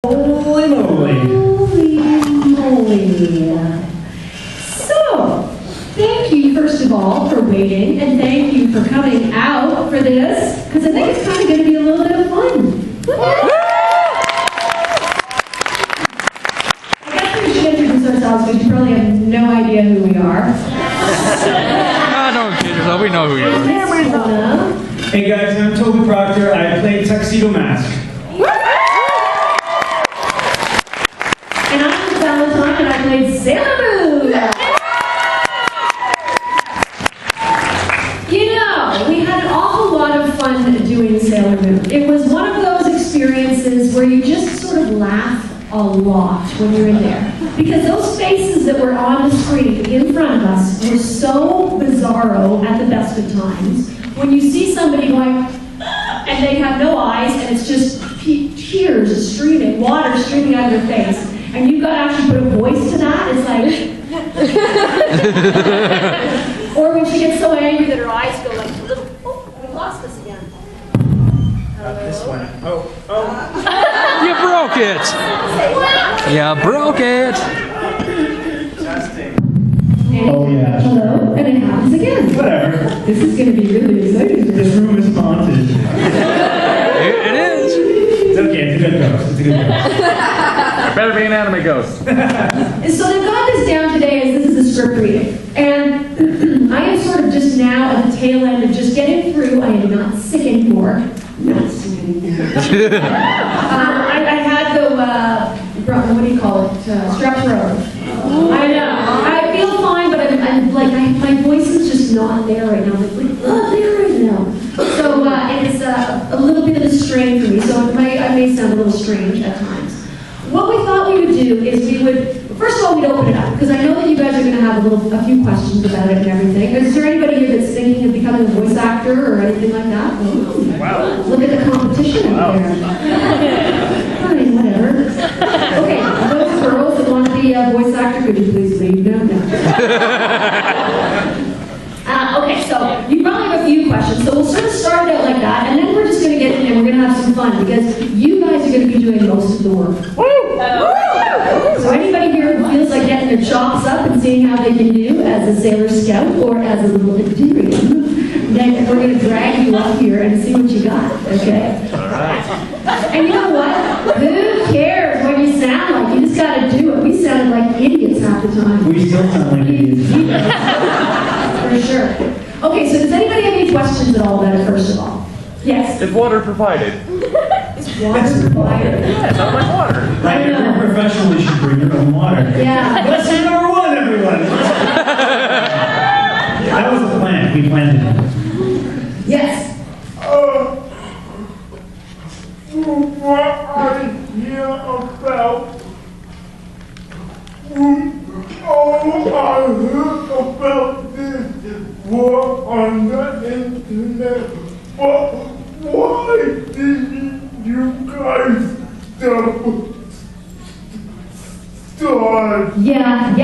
Holy moly. So, thank you, first of all, for waiting, and thank you for coming out for this, because I think it's kind of going to be a little bit of fun. I guess we should introduce ourselves, because you probably have no idea who we are. Don't kid yourself, we know who you are. Hey guys, I'm Toby Proctor. I play Tuxedo Mask. And I'm Valentine, and I played Sailor Moon. You know, we had an awful lot of fun doing Sailor Moon. It was one of those experiences where you just sort of laugh a lot when you're in there. Because those faces that were on the screen in front of us were so bizarro at the best of times. When you see somebody going, and they have no eyes, and it's just tears streaming, water streaming out of their face, and you've got to actually put a voice to that, it's like... Or when she gets so angry that her eyes go like a little, oh, we lost this again. This one. Oh. You broke it! You broke it! Testing. And, yeah. hello, and it happens again. Whatever. This is going to be really exciting. This room is haunted. It is! It's okay, it's a good ghost. It's a good ghost. Better be an anime ghost. So they've got this down today as this is a script reading. And I am sort of just now at the tail end of just getting through. I am not sick anymore. Not sick anymore. I had the, what do you call it? Strep throat. I know. I feel fine, but I'm like, my voice is just not there right now. I'm like, oh, there right now. So it's a little bit of a strain for me. So I may sound a little strange at times. What we thought we would do is we would, first of all, we'd open it up, because I know that you guys are going to have a few questions about it and everything. Is there anybody here that's thinking of becoming a voice actor or anything like that? Wow. Look at the competition out there. Fine, whatever. Okay, those girls that want to be a voice actor, could you please leave now? No. Okay, so you probably have a few questions, so we'll sort of start it out like that, and then we're just going to get in and we're going to have some fun, because you guys are going to be doing most of the work. So anybody here who feels like getting their chops up and seeing how they can do as a Sailor Scout or as a little Imperium, then we're going to drag you up here and see what you got, okay? All right. And you know what? Who cares what you sound like? You just got to do it. We sounded like idiots half the time. We still sound like idiots. For sure. Okay, so does anybody have any questions at all about it, first of all? Yes? Is water provided? Is water provided? Yeah, sounds like water. Like, if you're a professional, you should bring your own water. Yeah. Lesson number 1, everyone. That was the plan. We planned it. Yes. What I hear about all I heard about this war on the internet. But why didn't you guys start? Yeah.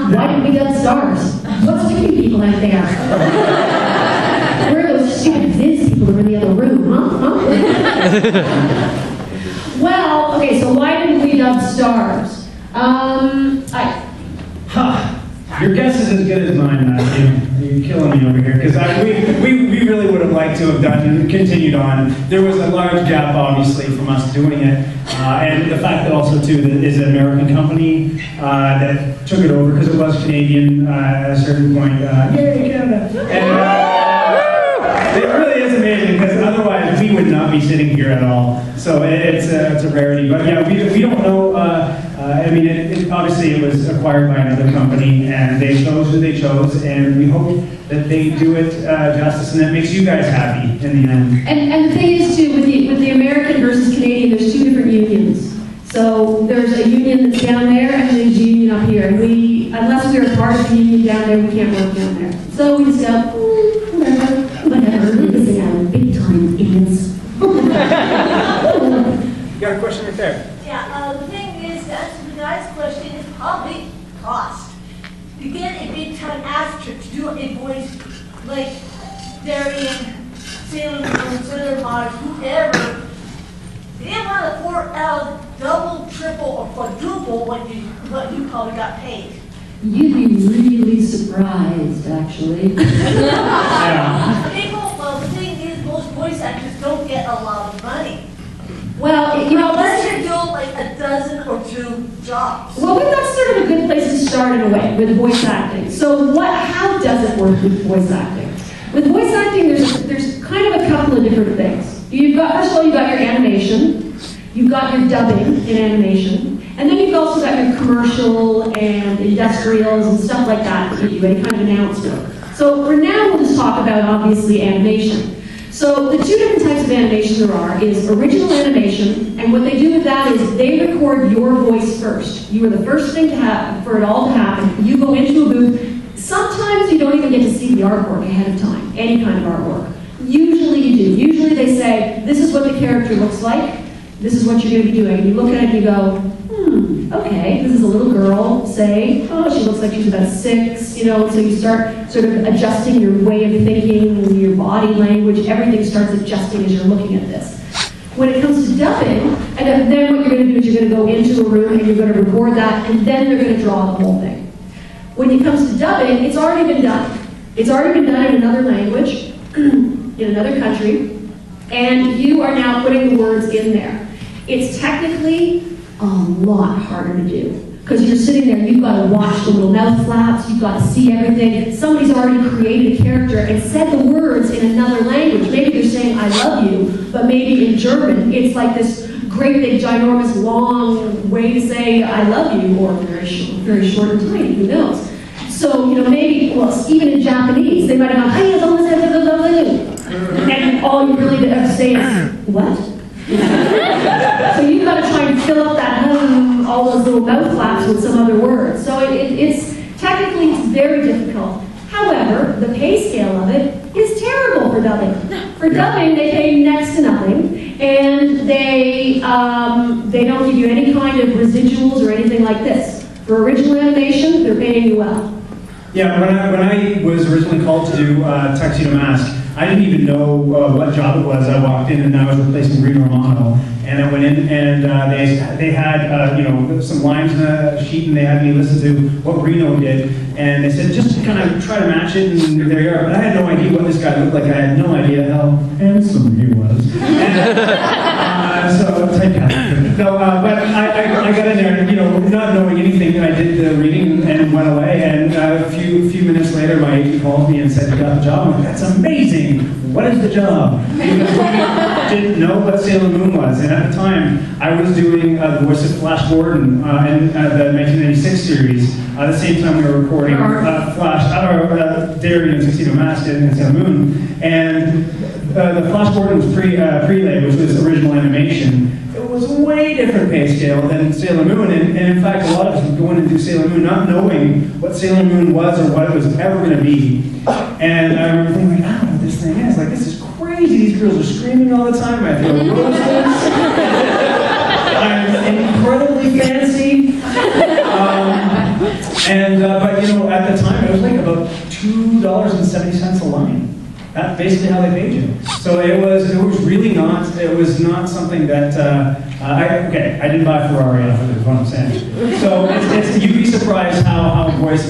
Why didn't we get stars? What's with you people out there? Where are those stupid Viz people that were in the other room, huh? Well, okay, so why didn't we dub stars? Your guess is as good as mine, Matthew. You're killing me over here, because we really would have liked to have done and continued on. There was a large gap, obviously, from us doing it, and the fact that also, too, that it is an American company that took it over, because it was Canadian at a certain point. Yay, Canada! And, it really is amazing, because otherwise we would not be sitting here at all. So it's a rarity. But yeah, we don't know. I mean, obviously it was acquired by another company, and they chose who they chose, and we hope that they do it justice, and that makes you guys happy in the end. And the thing is, too, with the American versus Canadian, there's two different unions. So there's a union that's down there, and there's a union up here. And unless we are part of the union down there, we can't work down there. So we just go, whatever, listen out, big time idiots. You got a question right there. Yeah, the thing is, to answer the guy's question, is probably cost. To get a big time actor to do a voice like Darian, Sailor Moon, Sailor Mars, whoever, they want to pour out double, triple what you probably got paid. You'd be really surprised, actually. Yeah. Well, the thing is, most voice actors don't get a lot of money. Well, you know, Unless you're doing like a dozen or two jobs. well, that's sort of a good place to start in a way with voice acting. So how does it work with voice acting? With voice acting, there's kind of a couple of different things. First of all, you've got your animation, you've got your dubbing in animation, and then you've also got your commercial and industrials and stuff like that that you do, any kind of announcement. So for now, we'll just talk about, obviously, animation. So the two different types of animation there are is original animation, and what they do with that is they record your voice first. You are the first thing for it all to happen. You go into a booth. Sometimes you don't even get to see the artwork ahead of time, any kind of artwork. Usually you do. Usually they say, this is what the character looks like, this is what you're going to be doing. And you look at it and you go, okay, this is a little girl, say, oh, she looks like she's about 6, so you start sort of adjusting your way of thinking, your body language, everything starts adjusting as you're looking at this. When it comes to dubbing, and then what you're going to do is you're going to go into a room and you're going to record that, and then they're going to draw the whole thing. When it comes to dubbing, it's already been done. It's already been done in another language, in another country, and you are now putting the words in there. It's technically a lot harder to do, because you're sitting there, you've got to watch the little mouth flaps, you've got to see everything. Somebody's already created a character and said the words in another language. Maybe they're saying, I love you, but maybe in German, it's like this great big, ginormous, long way to say I love you, or very short and tiny, who knows? So, maybe, even in Japanese, they might have gone, and all you really have to say is, what? So you've got to try and fill up that, all those little mouth flaps with some other words. So it's technically very difficult. However, the pay scale of it is terrible for dubbing. For dubbing, they pay next to nothing, and they don't give you any kind of residuals or anything like this. For original animation, they're paying you well. Yeah, when I was originally called to do Tuxedo Mask, I didn't even know what job it was. I walked in and I was replacing Reno Romano, and I went in and they had some lines in a sheet, and they had me listen to what Reno did, and they said just kind of try to match it, and there you are. But I had no idea what this guy looked like. I had no idea how handsome he was. And, so typecast. No, but I got in there, not knowing anything. I did the reading and went away, and a few minutes later, my agent called me and said, "You got the job." I'm like, "That's amazing. What is the job?" Because we didn't know what Sailor Moon was, and at the time, I was doing the voice of Flash Gordon in the 1996 series. At the same time, we were recording Darien and Tuxedo Mask and Sailor Moon, and the Flash Gordon was prelay, which was original animation. It was a way different pay scale than Sailor Moon, and in fact, a lot of us would go in and do Sailor Moon not knowing what Sailor Moon was or what it was ever going to be. And I remember thinking, I don't know what this thing is. Like, this is crazy. These girls are screaming all the time. I throw roses. I'm incredibly fancy. But at the time, it was like about $2.70 a line. That's basically how they paid you. So it was really not. It was not something that I didn't buy a Ferrari off of it. Is what I'm saying. So you'd be surprised how voice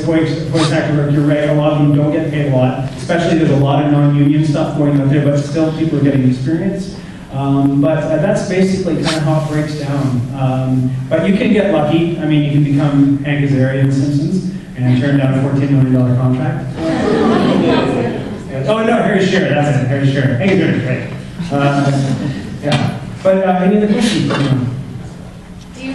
actor work. You're right. A lot of them don't get paid a lot. Especially there's a lot of non-union stuff going out there, but still people are getting experience. But that's basically kind of how it breaks down. But you can get lucky. I mean, you can become Hank Azaria in The Simpsons and turn down a $14 million contract. Oh no, Harry Shearer, that's it, Harry Shearer. Hank Azaria, great. Yeah. But any other questions? Do you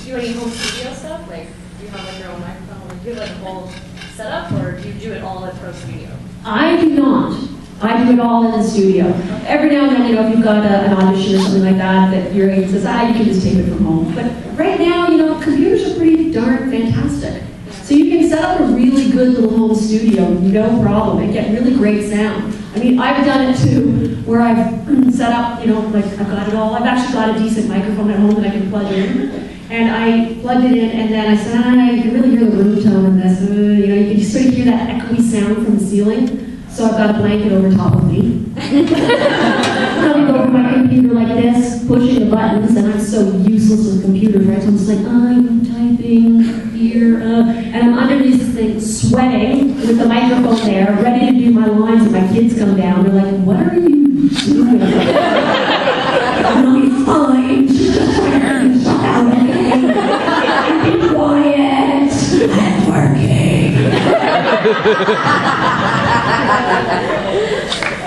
do any home studio stuff? Like, do you have like your own microphone? Like, do you have like a whole setup, or do you do it all at Pro Studio? I do not. I do it all in the studio. Every now and then, if you've got an audition or something like that your agent says, you can just take it from home. But right now, computers are pretty darn fantastic. So you can set up a really good little home studio, no problem, and get really great sound. I mean, I've done it too, where I've set up, I've got it all. I've actually got a decent microphone at home that I can plug in. And I plugged it in, and then I said, you can really hear the room tone in this. You can just sort of hear that echoey sound from the ceiling. So I've got a blanket over top of me. I'll go over my computer like this, pushing the buttons, and I'm so useless with computers, right? So I'm just like, I'm typing. thing here, and I'm underneath this thing, sweating, with the microphone there, ready to do my lines, and my kids come down. They're like, "What are you doing?" I'm fine. Shut out, okay? Be quiet. I'm working.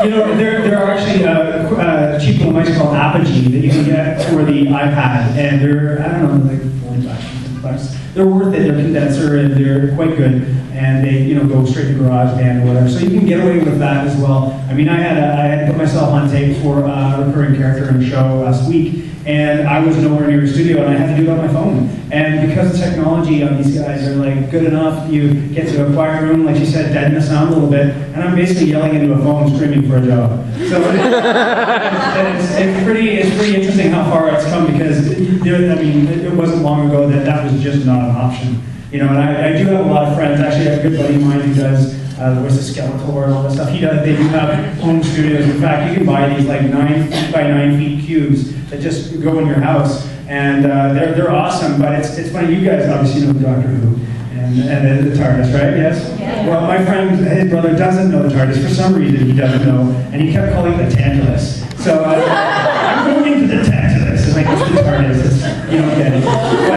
You know, there are actually cheap little mice called Apogee that you can get for the iPad, and they're, I don't know, like $40, $50. They're worth it. They're condenser, and they're quite good, and they, you know, go straight to GarageBand or whatever. So you can get away with that as well. I mean, I had put myself on tape for a recurring character in a show last week, and I was nowhere near a studio, and I had to do it on my phone. And because the technology on these guys are like good enough, you get to a quiet room, like you said, deaden the sound a little bit, and I'm basically yelling into a phone, screaming for a job. So it's pretty interesting how far it's come, because it wasn't long ago that was just not an option. You know, and I do have a lot of friends. Actually, I have a good buddy of mine who does the voice of Skeletor and all that stuff. They do have home studios. In fact, you can buy these like 9 feet by 9 feet cubes that just go in your house, and they're awesome. But it's funny. You guys obviously know Doctor Who and the TARDIS, right? Yes. Yeah. Well, my friend, his brother doesn't know the TARDIS for some reason. He doesn't know, and he kept calling it the Tantalus. So I'm going into the Tantalus, and like it's the TARDIS. You don't get it.